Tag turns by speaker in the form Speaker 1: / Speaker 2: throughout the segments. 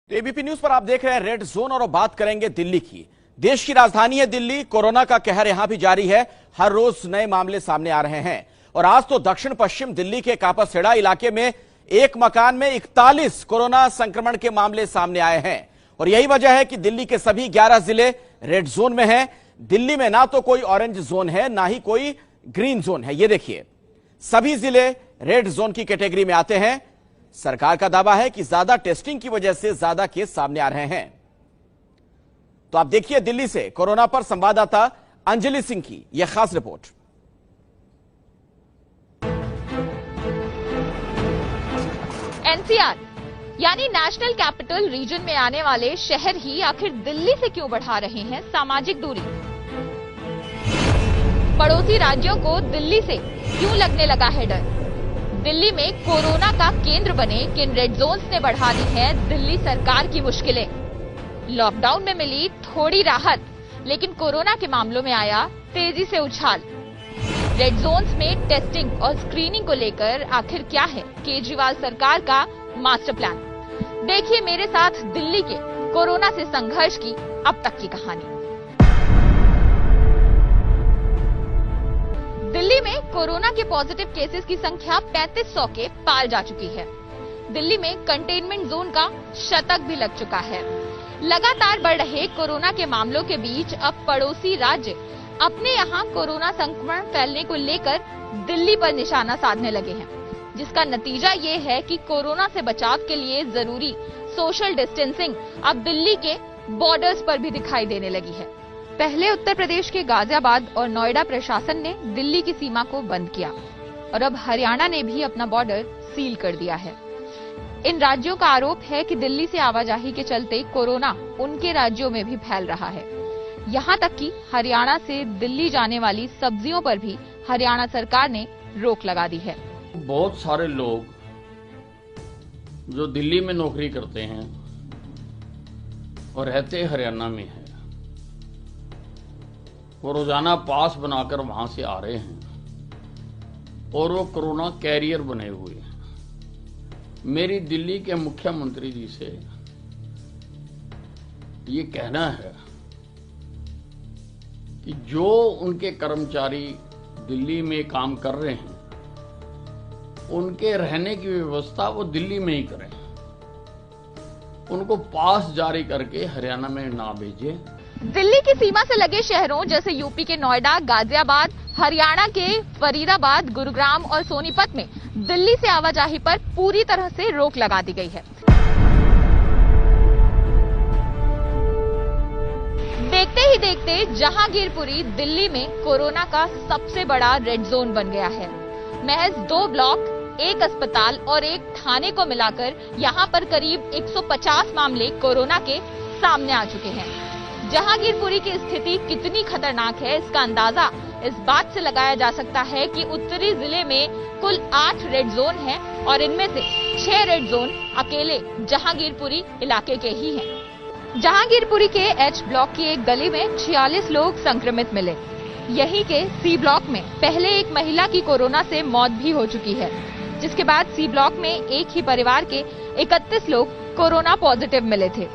Speaker 1: तो ABP news पर आप देख रहे हैं रेड जोन और अब बात करेंगे दिल्ली की। देश की राजधानी है दिल्ली। कोरोना का कहर यहां भी जारी है। हर रोज नए मामले सामने आ रहे हैं और आज तो दक्षिण पश्चिम दिल्ली के कापासेड़ा इलाके में एक मकान में 41 कोरोना संक्रमण के मामले सामने आए हैं और यही वजह है कि दिल्ली के सभी 11 जिले रेड जोन में हैं। दिल्ली में ना तो कोई ऑरेंज जोन है ना ही कोई ग्रीन जोन है। ये देखिए, सभी जिले रेड जोन की कैटेगरी में आते हैं। सरकार का दावा है कि ज्यादा टेस्टिंग की वजह से ज्यादा केस सामने आ रहे हैं। तो आप देखिए दिल्ली से कोरोना पर संवाददाता अंजलि सिंह की यह खास रिपोर्ट।
Speaker 2: एनसीआर यानी नेशनल कैपिटल रीजन में आने वाले शहर ही आखिर दिल्ली से क्यों बढ़ा रहे हैं सामाजिक दूरी? पड़ोसी राज्यों को दिल्ली से क्यों लगने लगा है डर? दिल्ली में कोरोना का केंद्र बने किन रेड जोन्स ने बढ़ा दी है दिल्ली सरकार की मुश्किलें? लॉकडाउन में मिली थोड़ी राहत, लेकिन कोरोना के मामलों में आया तेजी से उछाल। रेड जोन्स में टेस्टिंग और स्क्रीनिंग को लेकर आखिर क्या है केजरीवाल सरकार का मास्टर प्लान? देखिए मेरे साथ दिल्ली के कोरोना से संघर्ष की अब तक की कहानी। दिल्ली में कोरोना के पॉजिटिव केसेस की संख्या 3500 के पार जा चुकी है। दिल्ली में कंटेनमेंट जोन का शतक भी लग चुका है। लगातार बढ़ रहे कोरोना के मामलों के बीच अब पड़ोसी राज्य अपने यहां कोरोना संक्रमण फैलने को लेकर दिल्ली पर निशाना साधने लगे हैं, जिसका नतीजा ये है कि कोरोना से बचाव के लिए जरूरी सोशल डिस्टेंसिंग अब दिल्ली के बॉर्डर्स पर भी दिखाई देने लगी है। पहले उत्तर प्रदेश के गाजियाबाद और नोएडा प्रशासन ने दिल्ली की सीमा को बंद किया और अब हरियाणा ने भी अपना बॉर्डर सील कर दिया है। इन राज्यों का आरोप है कि दिल्ली से आवाजाही के चलते कोरोना उनके राज्यों में भी फैल रहा है। यहाँ तक कि हरियाणा से दिल्ली जाने वाली सब्जियों पर भी हरियाणा सरकार ने रोक लगा दी है।
Speaker 3: बहुत सारे लोग जो दिल्ली में नौकरी करते हैं और रहते हरियाणा में हैं, वो रोजाना पास बनाकर वहां से आ रहे हैं और वो कोरोना कैरियर बने हुए हैं। मेरी दिल्ली के मुख्यमंत्री जी से ये कहना है कि जो उनके कर्मचारी दिल्ली में काम कर रहे हैं उनके रहने की व्यवस्था वो दिल्ली में ही करें, उनको पास जारी करके हरियाणा में ना भेजें।
Speaker 2: दिल्ली की सीमा से लगे शहरों जैसे यूपी के नोएडा, गाजियाबाद, हरियाणा के फरीदाबाद, गुरुग्राम और सोनीपत में दिल्ली से आवाजाही पर पूरी तरह से रोक लगा दी गई है। देखते ही देखते जहांगीरपुरी दिल्ली में कोरोना का सबसे बड़ा रेड जोन बन गया है। महज 2 ब्लॉक, 1 अस्पताल और 1 थाने को मिलाकर यहां पर करीब 150 मामले कोरोना के सामने आ चुके हैं। जहांगीरपुरी की स्थिति कितनी खतरनाक है इसका अंदाजा इस बात से लगाया जा सकता है कि उत्तरी जिले में कुल 8 रेड जोन हैं और इनमें से 6 रेड जोन अकेले जहांगीरपुरी इलाके के ही हैं। जहांगीरपुरी के एच ब्लॉक की एक गली में 46 लोग संक्रमित मिले। यहीं के सी ब्लॉक में पहले एक महिला की कोरोना से मौत भी हो चुकी है, जिसके बाद सी ब्लॉक में एक ही परिवार के 31 लोग कोरोना पॉजिटिव मिले थे।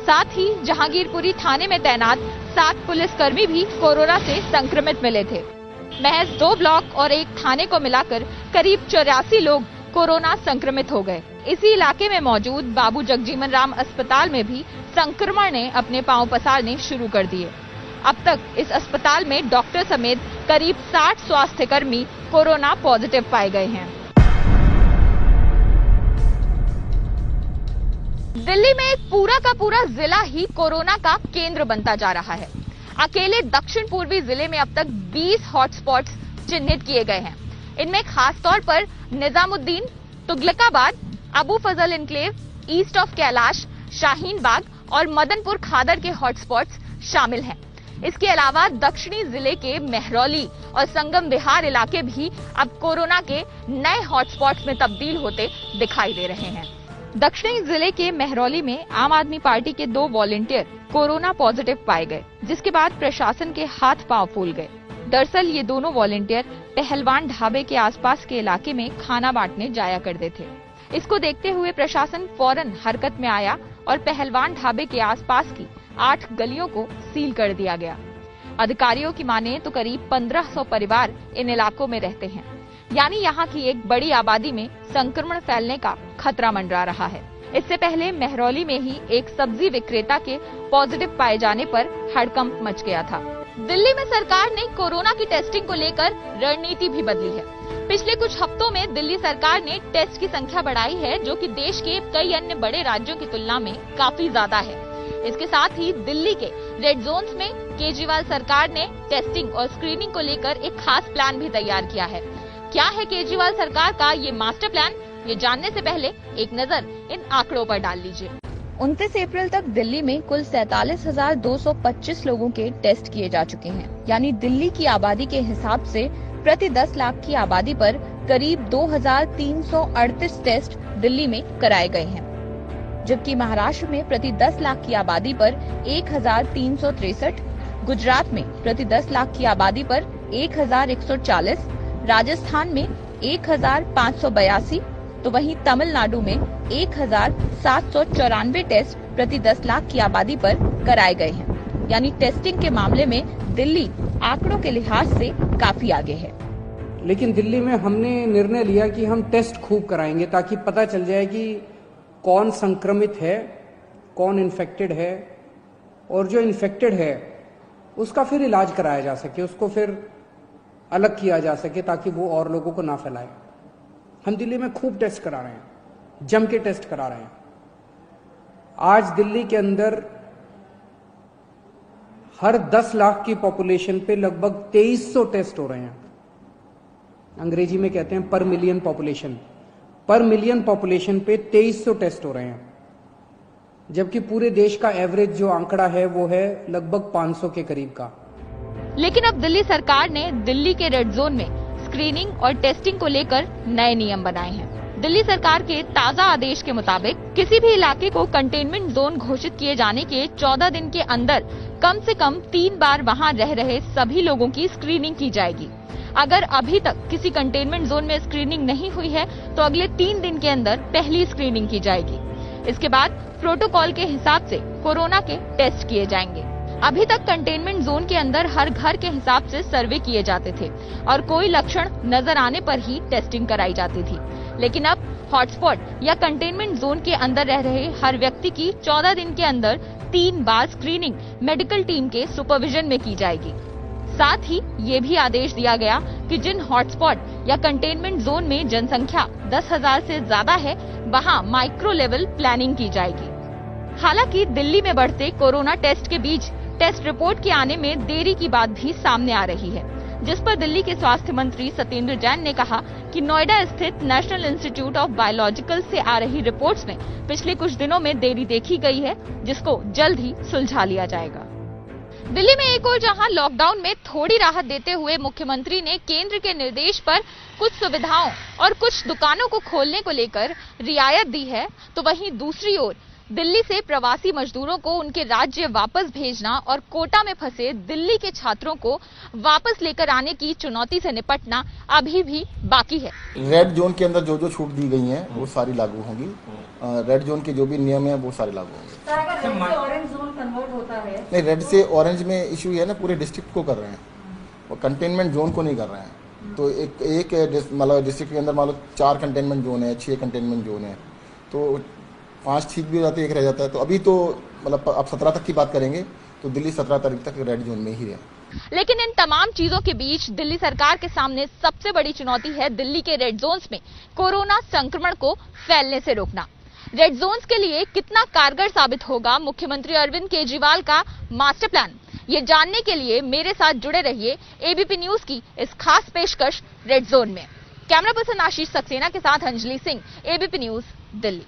Speaker 2: साथ ही जहांगीरपुरी थाने में तैनात 7 पुलिसकर्मी भी कोरोना से संक्रमित मिले थे। महज 2 ब्लॉक और 1 थाने को मिलाकर करीब 84 लोग कोरोना संक्रमित हो गए। इसी इलाके में मौजूद बाबू जगजीवन राम अस्पताल में भी संक्रमण ने अपने पांव पसारने शुरू कर दिए। अब तक इस अस्पताल में डॉक्टर समेत करीब 60 स्वास्थ्यकर्मी कोरोना पॉजिटिव पाए गए हैं। दिल्ली में एक पूरा का पूरा जिला ही कोरोना का केंद्र बनता जा रहा है। अकेले दक्षिण पूर्वी जिले में अब तक 20 हॉटस्पॉट्स चिन्हित किए गए हैं। इनमें खासतौर पर Nizamuddin, Tughlakabad, Abu Fazal enclave, east of Kailash, Shaheen Bagh और मदनपुर खादर के हॉटस्पॉट्स शामिल हैं। इसके अलावा दक्षिणी जिले के महरौली और संगम विहार इलाके भी अब कोरोना के नए हॉटस्पॉट्स में तब्दील होते दिखाई दे रहे हैं। दक्षिणी जिले के महरौली में आम आदमी पार्टी के 2 वॉलंटियर कोरोना पॉजिटिव पाए गए, जिसके बाद प्रशासन के हाथ पांव फूल गए। दरअसल ये दोनों वॉलंटियर पहलवान ढाबे के आसपास के इलाके में खाना बांटने जाया करते थे। इसको देखते हुए प्रशासन फौरन हरकत में आया और पहलवान ढाबे के आसपास की 8 गलियों को सील कर दिया गया। अधिकारियों की माने तो करीब 1500 परिवार इन इलाकों में रहते हैं, यानी यहाँ की एक बड़ी आबादी में संक्रमण फैलने का खतरा मंडरा रहा है। इससे पहले महरौली में ही एक सब्जी विक्रेता के पॉजिटिव पाए जाने पर हड़कंप मच गया था। दिल्ली में सरकार ने कोरोना की टेस्टिंग को लेकर रणनीति भी बदली है। पिछले कुछ हफ्तों में दिल्ली सरकार ने टेस्ट की संख्या बढ़ाई है, जो कि देश के कई अन्य बड़े राज्यों की तुलना में काफी ज्यादा है। इसके साथ ही दिल्ली के रेड जोन्स में केजरीवाल सरकार ने टेस्टिंग और स्क्रीनिंग को लेकर एक खास प्लान भी तैयार किया है। क्या है केजरीवाल सरकार का ये मास्टर प्लान, ये जानने से पहले एक नजर इन आंकड़ों पर डाल लीजिए। 29 अप्रैल तक दिल्ली में कुल 47,225 लोगों के टेस्ट किए जा चुके हैं, यानी दिल्ली की आबादी के हिसाब से प्रति 10 लाख की आबादी पर करीब 2,338 टेस्ट दिल्ली में कराए गए हैं, जबकि महाराष्ट्र में प्रति 10 लाख की आबादी पर 1,363, गुजरात में प्रति 10 लाख की आबादी पर 1,140, राजस्थान में 1,582, तो वहीं तमिलनाडु में 1,794 टेस्ट प्रति 10 लाख की आबादी पर कराए गए हैं, यानी टेस्टिंग के मामले में दिल्ली आंकड़ों के लिहाज से काफी आगे है।
Speaker 4: लेकिन दिल्ली में हमने निर्णय लिया कि हम टेस्ट खूब कराएंगे ताकि पता चल जाए कि कौन संक्रमित है, कौन इन्फेक्टेड है, और जो इन्फेक्टेड है उसका फिर इलाज कराया जा सके, उसको फिर अलग किया जा सके ताकि वो और लोगों को ना फैलाए। हम दिल्ली में खूब टेस्ट करा रहे हैं, जम के टेस्ट करा रहे हैं। आज दिल्ली के अंदर हर 10 लाख की पॉपुलेशन पे लगभग 2300 टेस्ट हो रहे हैं। अंग्रेजी में कहते हैं पर मिलियन पॉपुलेशन पे 2300 टेस्ट हो रहे हैं, जबकि पूरे देश का एवरेज जो आंकड़ा है वो है लगभग 500 के करीब का।
Speaker 2: लेकिन अब दिल्ली सरकार ने दिल्ली के रेड जोन में स्क्रीनिंग और टेस्टिंग को लेकर नए नियम बनाए हैं। दिल्ली सरकार के ताजा आदेश के मुताबिक किसी भी इलाके को कंटेनमेंट जोन घोषित किए जाने के 14 दिन के अंदर कम से कम 3 बार वहां रह रहे सभी लोगों की स्क्रीनिंग की जाएगी। अगर अभी तक किसी कंटेनमेंट जोन में स्क्रीनिंग नहीं हुई है तो अगले 3 दिन के अंदर पहली स्क्रीनिंग की जाएगी। इसके बाद प्रोटोकॉल के हिसाब से कोरोना के टेस्ट किए जाएंगे। अभी तक कंटेनमेंट जोन के अंदर हर घर के हिसाब से सर्वे किए जाते थे और कोई लक्षण नजर आने पर ही टेस्टिंग कराई जाती थी, लेकिन अब हॉटस्पॉट या कंटेनमेंट जोन के अंदर रह रहे हर व्यक्ति की 14 दिन के अंदर 3 बार स्क्रीनिंग मेडिकल टीम के सुपरविजन में की जाएगी। साथ ही ये भी आदेश दिया गया कि जिन हॉटस्पॉट या कंटेनमेंट जोन में जनसंख्या 10,000 से ज्यादा है वहां माइक्रो लेवल प्लानिंग की जाएगी। हालांकि दिल्ली में बढ़ते कोरोना टेस्ट के बीच टेस्ट रिपोर्ट के आने में देरी की बात भी सामने आ रही है, जिस पर दिल्ली के स्वास्थ्य मंत्री सत्येंद्र जैन ने कहा कि नोएडा स्थित नेशनल इंस्टीट्यूट ऑफ बायोलॉजिकल से आ रही रिपोर्ट्स में पिछले कुछ दिनों में देरी देखी गई है, जिसको जल्द ही सुलझा लिया जाएगा। दिल्ली में एक और जहां लॉकडाउन में थोड़ी राहत देते हुए मुख्यमंत्री ने केंद्र के निर्देश पर कुछ सुविधाओं और कुछ दुकानों को खोलने को लेकर रियायत दी है, तो वहीं दूसरी ओर दिल्ली से प्रवासी मजदूरों को उनके राज्य वापस भेजना और कोटा में फंसे दिल्ली के छात्रों को वापस लेकर आने की चुनौती से निपटना अभी भी बाकी है।
Speaker 5: रेड जोन के अंदर जो छूट दी गई हैं वो सारी लागू होंगी। रेड जोन के जो भी नियम है वो सारे लागू होंगे।
Speaker 6: ऑरेंज जोन कन्वर्ट होता है?
Speaker 5: नहीं, रेड से ऑरेंज में इशू है ना, पूरे डिस्ट्रिक्ट को कर रहे हैं, वो कंटेनमेंट जोन को नहीं कर रहे हैं। तो एक मतलब डिस्ट्रिक्ट के अंदर मान लो 4 कंटेनमेंट जोन है, 6 कंटेनमेंट जोन है, तो 5 ठीक भी हो जाते, 1 रह जाता है। तो अभी तो मतलब अब 17 तक की बात करेंगे तो दिल्ली 17 तारीख तक रेड जोन में ही है।
Speaker 2: लेकिन इन तमाम चीजों के बीच दिल्ली सरकार के सामने सबसे बड़ी चुनौती है दिल्ली के रेड जोन्स में कोरोना संक्रमण को फैलने से रोकना। रेड जोन्स के लिए कितना कारगर साबित होगा मुख्यमंत्री अरविंद केजरीवाल का मास्टर प्लान, ये जानने के लिए मेरे साथ जुड़े रहिए एबीपी न्यूज की इस खास पेशकश रेड जोन में। कैमरा पर्सन आशीष सक्सेना के साथ अंजलि सिंह, एबीपी न्यूज, दिल्ली।